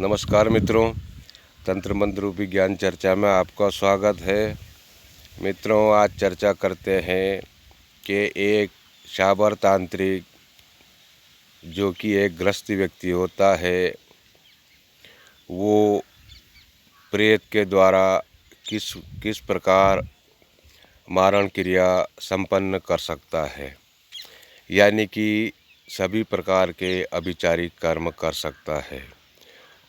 नमस्कार मित्रों, तंत्र मंत्र रूपी ज्ञान चर्चा में आपका स्वागत है। मित्रों, आज चर्चा करते हैं कि एक शाबर तांत्रिक जो कि एक ग्रस्त व्यक्ति होता है, वो प्रेत के द्वारा किस किस प्रकार मारण क्रिया संपन्न कर सकता है, यानी कि सभी प्रकार के अभिचारिक कर्म कर सकता है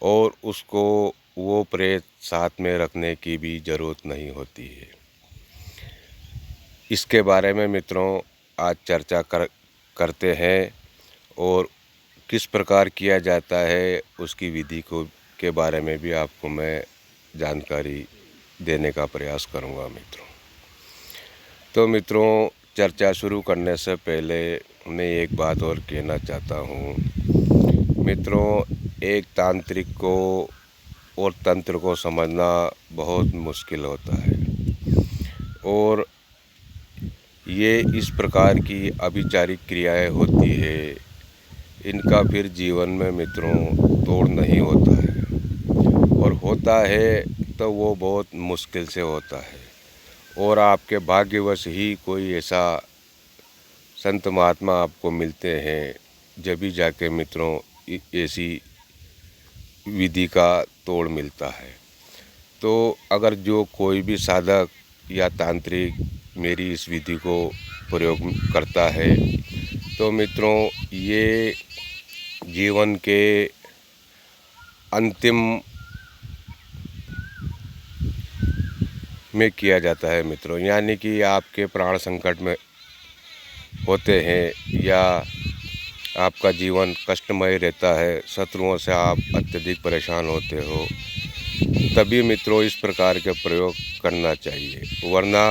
और उसको वो प्रेत साथ में रखने की भी ज़रूरत नहीं होती है। इसके बारे में मित्रों आज चर्चा करते हैं और किस प्रकार किया जाता है उसकी विधि को के बारे में भी आपको मैं जानकारी देने का प्रयास करूंगा मित्रों। तो मित्रों, चर्चा शुरू करने से पहले मैं एक बात और कहना चाहता हूं। मित्रों, एक तांत्रिक को और तंत्र को समझना बहुत मुश्किल होता है और ये इस प्रकार की अभिचारिक क्रियाएं होती है, इनका फिर जीवन में मित्रों तोड़ नहीं होता है और होता है तो वो बहुत मुश्किल से होता है और आपके भाग्यवश ही कोई ऐसा संत महात्मा आपको मिलते हैं, जब भी जाके मित्रों ऐसी विधि का तोड़ मिलता है। तो अगर जो कोई भी साधक या तांत्रिक मेरी इस विधि को प्रयोग करता है तो मित्रों ये जीवन के अंतिम में किया जाता है मित्रों, यानी कि आपके प्राण संकट में होते हैं या आपका जीवन कष्टमय रहता है, शत्रुओं से आप अत्यधिक परेशान होते हो, तभी मित्रों इस प्रकार के प्रयोग करना चाहिए। वरना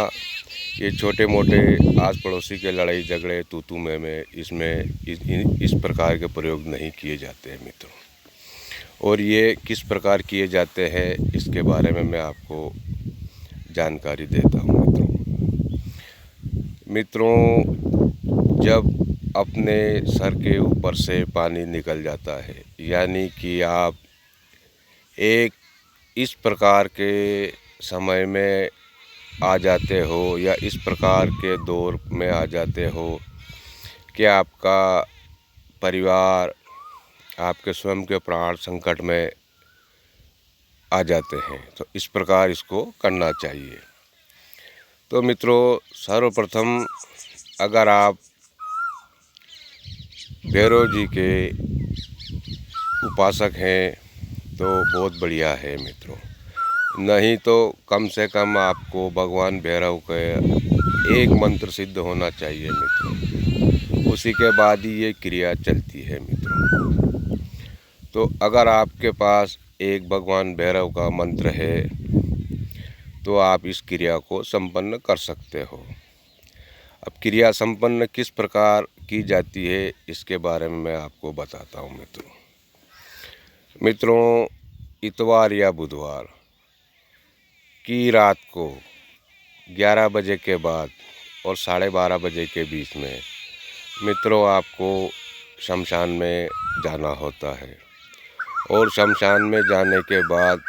ये छोटे मोटे आस पड़ोसी के लड़ाई झगड़े तू में इसमें इस प्रकार के प्रयोग नहीं किए जाते हैं मित्रों। और ये किस प्रकार किए जाते हैं इसके बारे में मैं आपको जानकारी देता हूँ मित्रों। जब अपने सर के ऊपर से पानी निकल जाता है, यानी कि आप एक इस प्रकार के समय में आ जाते हो या इस प्रकार के दौर में आ जाते हो कि आपका परिवार, आपके स्वयं के प्राण संकट में आ जाते हैं, तो इस प्रकार इसको करना चाहिए। तो मित्रों, सर्वप्रथम अगर आप भैरव जी के उपासक हैं तो बहुत बढ़िया है मित्रों, नहीं तो कम से कम आपको भगवान भैरव का एक मंत्र सिद्ध होना चाहिए मित्रों, उसी के बाद ही ये क्रिया चलती है मित्रों। तो अगर आपके पास एक भगवान भैरव का मंत्र है तो आप इस क्रिया को संपन्न कर सकते हो। अब क्रिया संपन्न किस प्रकार की जाती है इसके बारे में मैं आपको बताता हूँ मित्रों, इतवार या बुधवार की रात को 11 बजे के बाद और 12:30 बजे के बीच में मित्रों आपको शमशान में जाना होता है और शमशान में जाने के बाद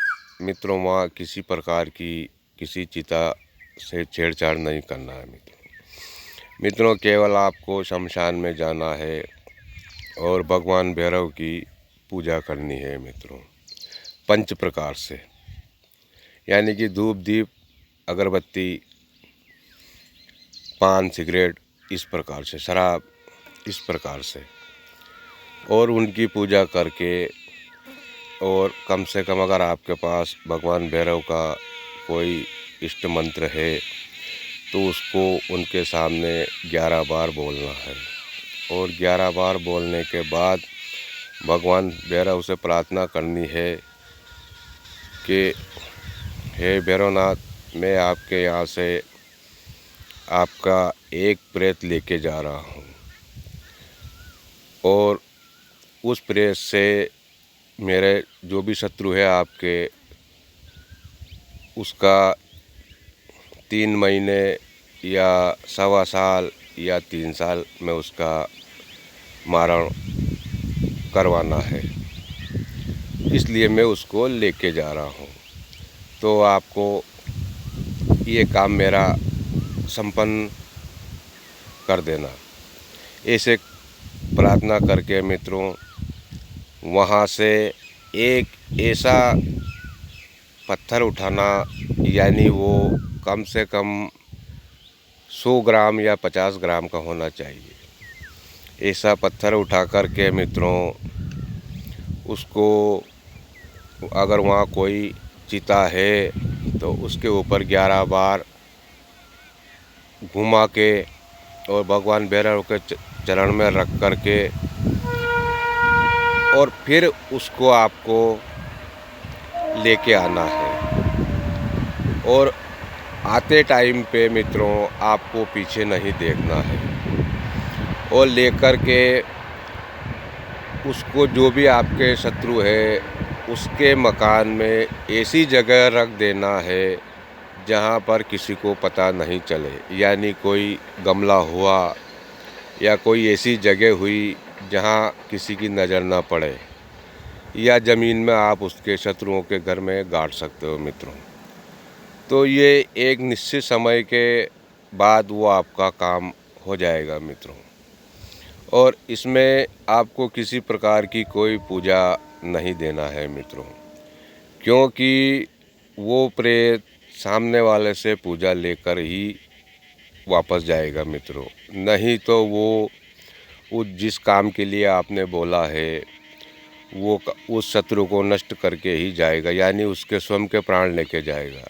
मित्रों वहाँ किसी प्रकार की किसी चिता से छेड़छाड़ नहीं करना है मित्रों, केवल आपको शमशान में जाना है और भगवान भैरव की पूजा करनी है मित्रों, 5 प्रकार से, यानी कि धूप दीप अगरबत्ती पान सिगरेट इस प्रकार से, शराब इस प्रकार से, और उनकी पूजा करके, और कम से कम अगर आपके पास भगवान भैरव का कोई इष्ट मंत्र है तो उसको उनके सामने 11 बार बोलना है और 11 बार बोलने के बाद भगवान भैरव से प्रार्थना करनी है कि हे भैरवनाथ, मैं आपके यहाँ से आपका एक प्रेत लेके जा रहा हूँ और उस प्रेत से मेरे जो भी शत्रु है आपके, उसका 3 महीने या 1.25 साल या 3 साल में उसका मारण करवाना है। इसलिए मैं उसको लेके जा रहा हूँ। तो आपको ये काम मेरा संपन्न कर देना। ऐसे प्रार्थना करके मित्रों वहाँ से एक ऐसा पत्थर उठाना, यानी वो कम से कम 100 ग्राम या 50 ग्राम का होना चाहिए। ऐसा पत्थर उठा कर के मित्रों उसको, अगर वहाँ कोई चिता है तो उसके ऊपर 11 बार घुमा के और भगवान भैरव के चरण में रख कर के, और फिर उसको आपको लेके आना है। और आते टाइम पे मित्रों आपको पीछे नहीं देखना है, और लेकर के उसको, जो भी आपके शत्रु है, उसके मकान में ऐसी जगह रख देना है जहाँ पर किसी को पता नहीं चले। यानी कोई गमला हुआ या कोई ऐसी जगह हुई जहाँ किसी की नज़र ना पड़े, या ज़मीन में आप उसके शत्रुओं के घर में गाड़ सकते हो मित्रों। तो ये एक निश्चित समय के बाद वो आपका काम हो जाएगा मित्रों। और इसमें आपको किसी प्रकार की कोई पूजा नहीं देना है मित्रों, क्योंकि वो प्रेत सामने वाले से पूजा लेकर ही वापस जाएगा मित्रों। नहीं तो वो उस जिस काम के लिए आपने बोला है वो उस शत्रु को नष्ट करके ही जाएगा, यानी उसके स्वयं के प्राण लेके जाएगा।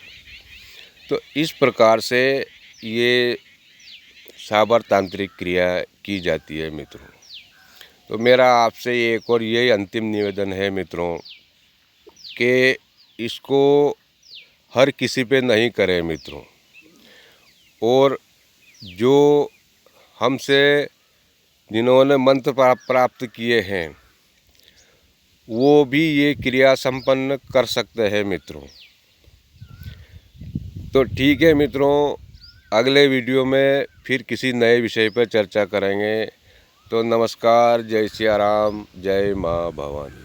तो इस प्रकार से ये साबर तांत्रिक क्रिया की जाती है मित्रों। तो मेरा आपसे एक और ये अंतिम निवेदन है मित्रों कि इसको हर किसी पे नहीं करें मित्रों, और जो हमसे जिन्होंने मंत्र प्राप्त किए हैं वो भी ये क्रिया संपन्न कर सकते हैं मित्रों। तो ठीक है मित्रों, अगले वीडियो में फिर किसी नए विषय पर चर्चा करेंगे। तो नमस्कार, जय सिया राम, जय माँ भवानी।